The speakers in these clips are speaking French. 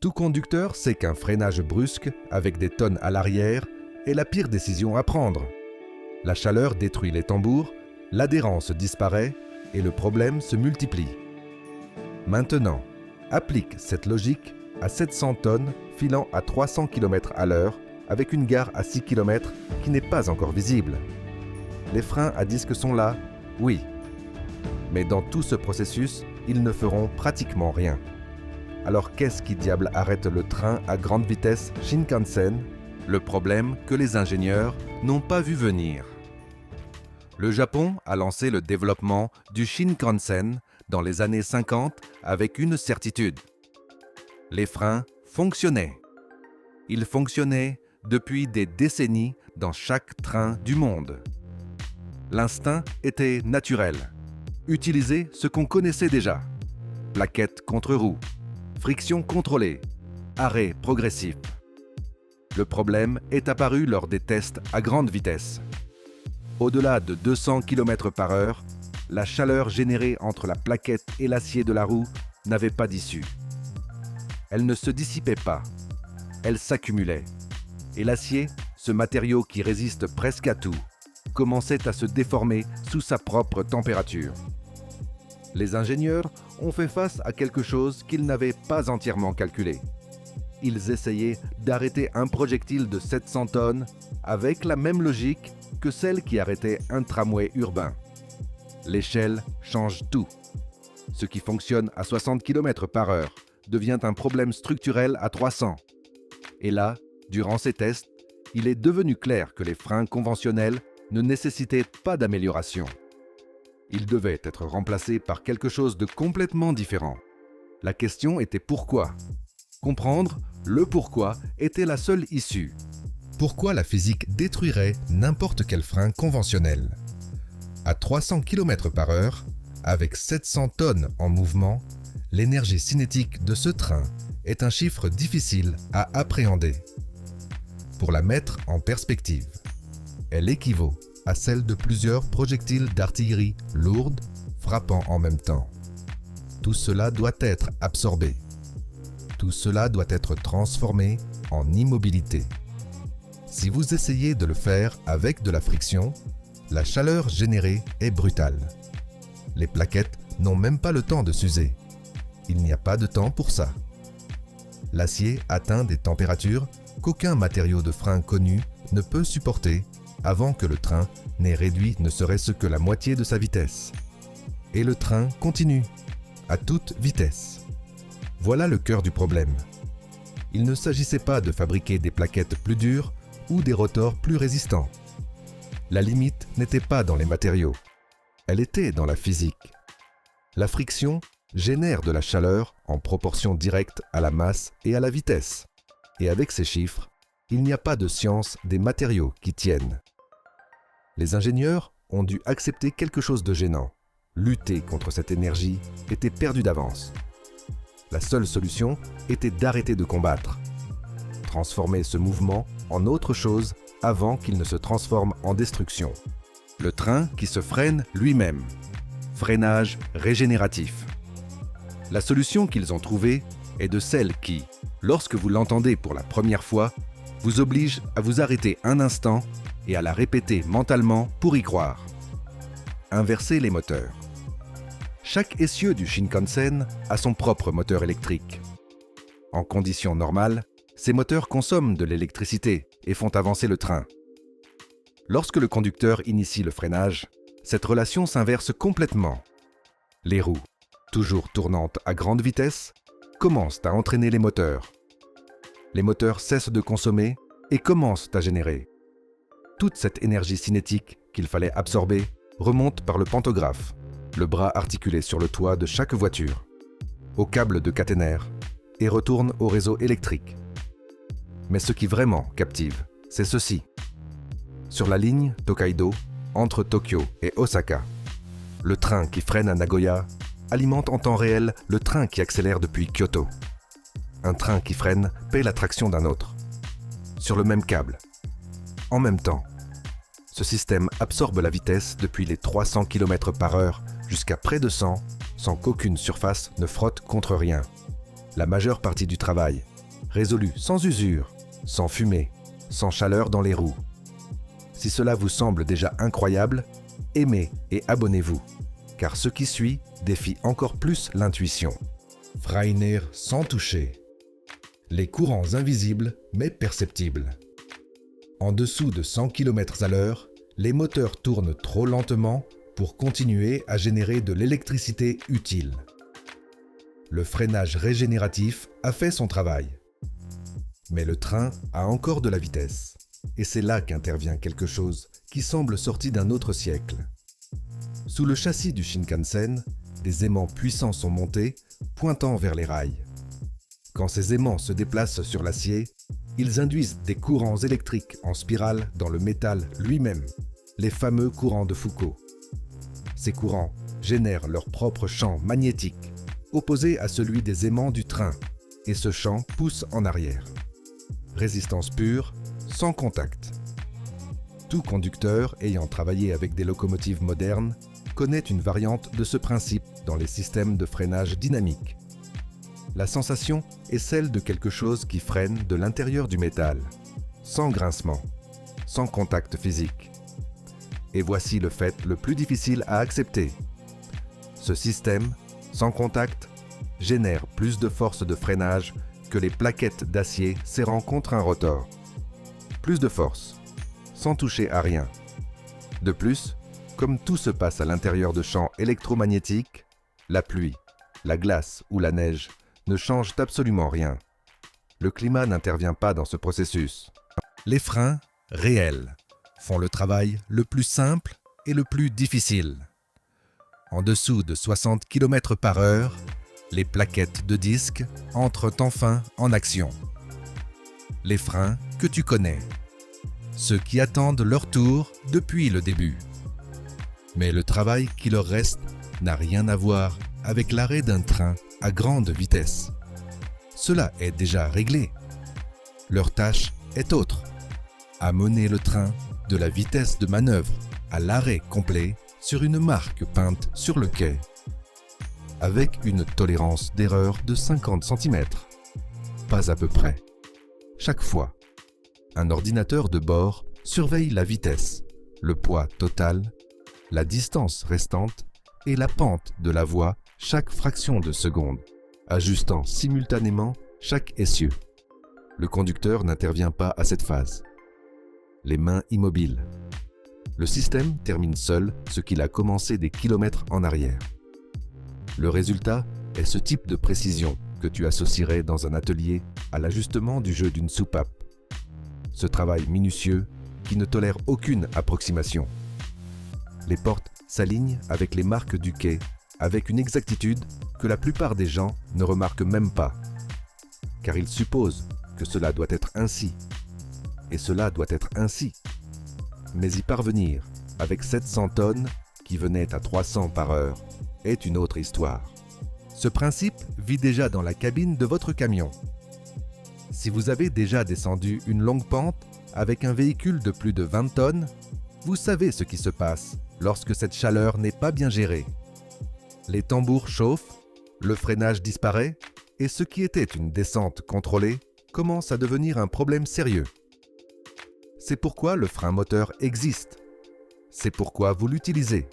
Tout conducteur sait qu'un freinage brusque, avec des tonnes à l'arrière, est la pire décision à prendre. La chaleur détruit les tambours, l'adhérence disparaît et le problème se multiplie. Maintenant, applique cette logique à 700 tonnes filant à 300 km à l'heure avec une gare à 6 km qui n'est pas encore visible. Les freins à disque sont là, oui. Mais dans tout ce processus, ils ne feront pratiquement rien. Alors qu'est-ce qui diable arrête le train à grande vitesse Shinkansen? Le problème que les ingénieurs n'ont pas vu venir. Le Japon a lancé le développement du Shinkansen dans les années 50 avec une certitude. Les freins fonctionnaient. Ils fonctionnaient depuis des décennies dans chaque train du monde. L'instinct était naturel. Utiliser ce qu'on connaissait déjà. Plaquettes contre roues, friction contrôlée, arrêt progressif. Le problème est apparu lors des tests à grande vitesse. Au-delà de 200 km/h, la chaleur générée entre la plaquette et l'acier de la roue n'avait pas d'issue. Elle ne se dissipait pas, elle s'accumulait. Et l'acier, ce matériau qui résiste presque à tout, commençait à se déformer sous sa propre température. Les ingénieurs ont fait face à quelque chose qu'ils n'avaient pas entièrement calculé. Ils essayaient d'arrêter un projectile de 700 tonnes avec la même logique que celle qui arrêtait un tramway urbain. L'échelle change tout. Ce qui fonctionne à 60 km/h devient un problème structurel à 300. Et là, durant ces tests, il est devenu clair que les freins conventionnels ne nécessitaient pas d'amélioration. Ils devaient être remplacés par quelque chose de complètement différent. La question était pourquoi. Comprendre le pourquoi était la seule issue. Pourquoi la physique détruirait n'importe quel frein conventionnel? À 300 km/h, avec 700 tonnes en mouvement, l'énergie cinétique de ce train est un chiffre difficile à appréhender. Pour la mettre en perspective, elle équivaut à celle de plusieurs projectiles d'artillerie lourdes frappant en même temps. Tout cela doit être absorbé. Tout cela doit être transformé en immobilité. Si vous essayez de le faire avec de la friction, la chaleur générée est brutale. Les plaquettes n'ont même pas le temps de s'user. Il n'y a pas de temps pour ça. L'acier atteint des températures qu'aucun matériau de frein connu ne peut supporter avant que le train n'ait réduit ne serait-ce que la moitié de sa vitesse. Et le train continue, à toute vitesse. Voilà le cœur du problème. Il ne s'agissait pas de fabriquer des plaquettes plus dures ou des rotors plus résistants. La limite n'était pas dans les matériaux, elle était dans la physique. La friction génère de la chaleur en proportion directe à la masse et à la vitesse. Et avec ces chiffres, il n'y a pas de science des matériaux qui tiennent. Les ingénieurs ont dû accepter quelque chose de gênant. Lutter contre cette énergie était perdu d'avance. La seule solution était d'arrêter de combattre. Transformer ce mouvement en autre chose avant qu'il ne se transforme en destruction. Le train qui se freine lui-même. Freinage régénératif. La solution qu'ils ont trouvée est de celle qui, lorsque vous l'entendez pour la première fois, vous oblige à vous arrêter un instant et à la répéter mentalement pour y croire. Inverser les moteurs. Chaque essieu du Shinkansen a son propre moteur électrique. En conditions normales, ces moteurs consomment de l'électricité et font avancer le train. Lorsque le conducteur initie le freinage, cette relation s'inverse complètement. Les roues, toujours tournantes à grande vitesse, commencent à entraîner les moteurs. Les moteurs cessent de consommer et commencent à générer. Toute cette énergie cinétique qu'il fallait absorber remonte par le pantographe, le bras articulé sur le toit de chaque voiture, au câble de caténaire et retourne au réseau électrique. Mais ce qui vraiment captive, c'est ceci. Sur la ligne Tokaido, entre Tokyo et Osaka, le train qui freine à Nagoya alimente en temps réel le train qui accélère depuis Kyoto. Un train qui freine paie la traction d'un autre. Sur le même câble. En même temps. Ce système absorbe la vitesse depuis les 300 km/h jusqu'à près de 100 sans qu'aucune surface ne frotte contre rien. La majeure partie du travail résolu sans usure, sans fumée, sans chaleur dans les roues. Si cela vous semble déjà incroyable, aimez et abonnez-vous, car ce qui suit défie encore plus l'intuition. Freiner sans toucher. Les courants invisibles mais perceptibles. En dessous de 100 km/h, les moteurs tournent trop lentement pour continuer à générer de l'électricité utile. Le freinage régénératif a fait son travail. Mais le train a encore de la vitesse. Et c'est là qu'intervient quelque chose qui semble sorti d'un autre siècle. Sous le châssis du Shinkansen, des aimants puissants sont montés, pointant vers les rails. Quand ces aimants se déplacent sur l'acier, ils induisent des courants électriques en spirale dans le métal lui-même, les fameux courants de Foucault. Ces courants génèrent leur propre champ magnétique, opposé à celui des aimants du train, et ce champ pousse en arrière. Résistance pure, sans contact. Tout conducteur ayant travaillé avec des locomotives modernes connaît une variante de ce principe dans les systèmes de freinage dynamique. La sensation est celle de quelque chose qui freine de l'intérieur du métal, sans grincement, sans contact physique. Et voici le fait le plus difficile à accepter. Ce système, sans contact, génère plus de force de freinage que les plaquettes d'acier serrant contre un rotor. Plus de force, sans toucher à rien. De plus, comme tout se passe à l'intérieur de champs électromagnétiques, la pluie, la glace ou la neige ne changent absolument rien. Le climat n'intervient pas dans ce processus. Les freins, réels, font le travail le plus simple et le plus difficile. En dessous de 60 km/h, les plaquettes de disques entrent enfin en action. Les freins que tu connais, ceux qui attendent leur tour depuis le début. Mais le travail qui leur reste n'a rien à voir avec l'arrêt d'un train à grande vitesse. Cela est déjà réglé. Leur tâche est autre, amener le train de la vitesse de manœuvre à l'arrêt complet sur une marque peinte sur le quai, avec une tolérance d'erreur de 50 cm. Pas à peu près. Chaque fois, un ordinateur de bord surveille la vitesse, le poids total, la distance restante et la pente de la voie chaque fraction de seconde, ajustant simultanément chaque essieu. Le conducteur n'intervient pas à cette phase. Les mains immobiles. Le système termine seul ce qu'il a commencé des kilomètres en arrière. Le résultat est ce type de précision que tu associerais dans un atelier à l'ajustement du jeu d'une soupape. Ce travail minutieux qui ne tolère aucune approximation. Les portes s'alignent avec les marques du quai avec une exactitude que la plupart des gens ne remarquent même pas, car ils supposent que cela doit être ainsi, et cela doit être ainsi. Mais y parvenir avec 700 tonnes qui venaient à 300 par heure est une autre histoire. Ce principe vit déjà dans la cabine de votre camion. Si vous avez déjà descendu une longue pente avec un véhicule de plus de 20 tonnes, vous savez ce qui se passe lorsque cette chaleur n'est pas bien gérée. Les tambours chauffent, le freinage disparaît et ce qui était une descente contrôlée commence à devenir un problème sérieux. C'est pourquoi le frein moteur existe. C'est pourquoi vous l'utilisez.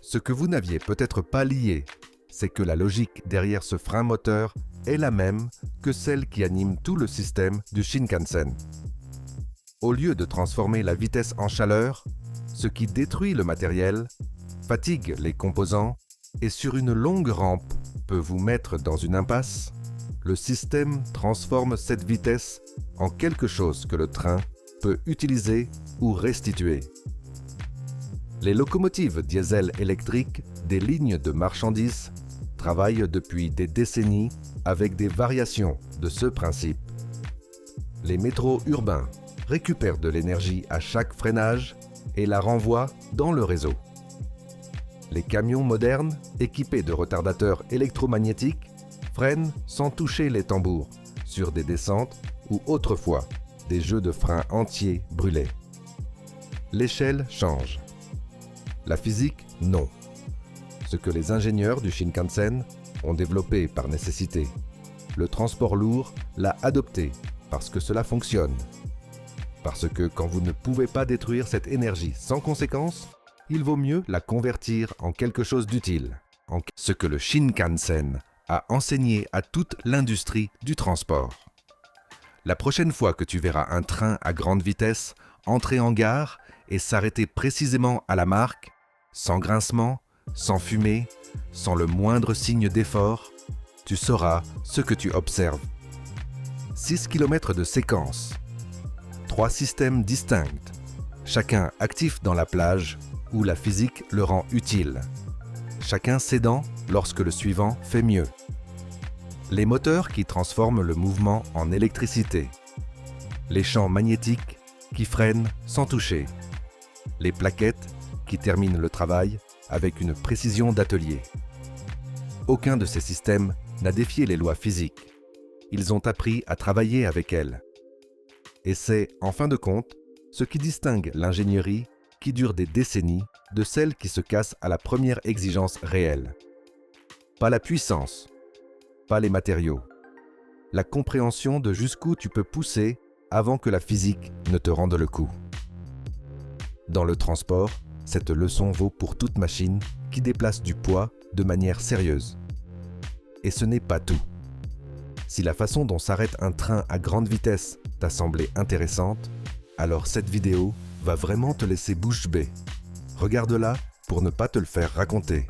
Ce que vous n'aviez peut-être pas lié, c'est que la logique derrière ce frein moteur est la même que celle qui anime tout le système du Shinkansen. Au lieu de transformer la vitesse en chaleur, ce qui détruit le matériel, fatigue les composants et sur une longue rampe peut vous mettre dans une impasse, le système transforme cette vitesse en quelque chose que le train peut utiliser ou restituer. Les locomotives diesel électriques des lignes de marchandises travaillent depuis des décennies avec des variations de ce principe. Les métros urbains récupèrent de l'énergie à chaque freinage et la renvoient dans le réseau. Les camions modernes, équipés de retardateurs électromagnétiques, freinent sans toucher les tambours, sur des descentes où autrefois des jeux de freins entiers brûlaient. L'échelle change. La physique, non. Ce que les ingénieurs du Shinkansen ont développé par nécessité. le transport lourd l'a adopté parce que cela fonctionne. Parce que quand vous ne pouvez pas détruire cette énergie sans conséquence, il vaut mieux la convertir en quelque chose d'utile. Ce que le Shinkansen a enseigné à toute l'industrie du transport. La prochaine fois que tu verras un train à grande vitesse entrer en gare et s'arrêter précisément à la marque, sans grincement, sans fumée, sans le moindre signe d'effort, tu sauras ce que tu observes. 6 km de séquence, 3 systèmes distincts, chacun actif dans la plage où la physique le rend utile, chacun cédant lorsque le suivant fait mieux. Les moteurs qui transforment le mouvement en électricité, les champs magnétiques qui freinent sans toucher, les plaquettes qui terminent le travail avec une précision d'atelier. Aucun de ces systèmes n'a défié les lois physiques. Ils ont appris à travailler avec elles. Et c'est, en fin de compte, ce qui distingue l'ingénierie qui dure des décennies de celle qui se casse à la première exigence réelle. Pas la puissance, pas les matériaux. La compréhension de jusqu'où tu peux pousser avant que la physique ne te rende le coup. Dans le transport, cette leçon vaut pour toute machine qui déplace du poids de manière sérieuse. Et ce n'est pas tout. Si la façon dont s'arrête un train à grande vitesse t'a semblé intéressante, alors cette vidéo va vraiment te laisser bouche bée. Regarde-la pour ne pas te le faire raconter.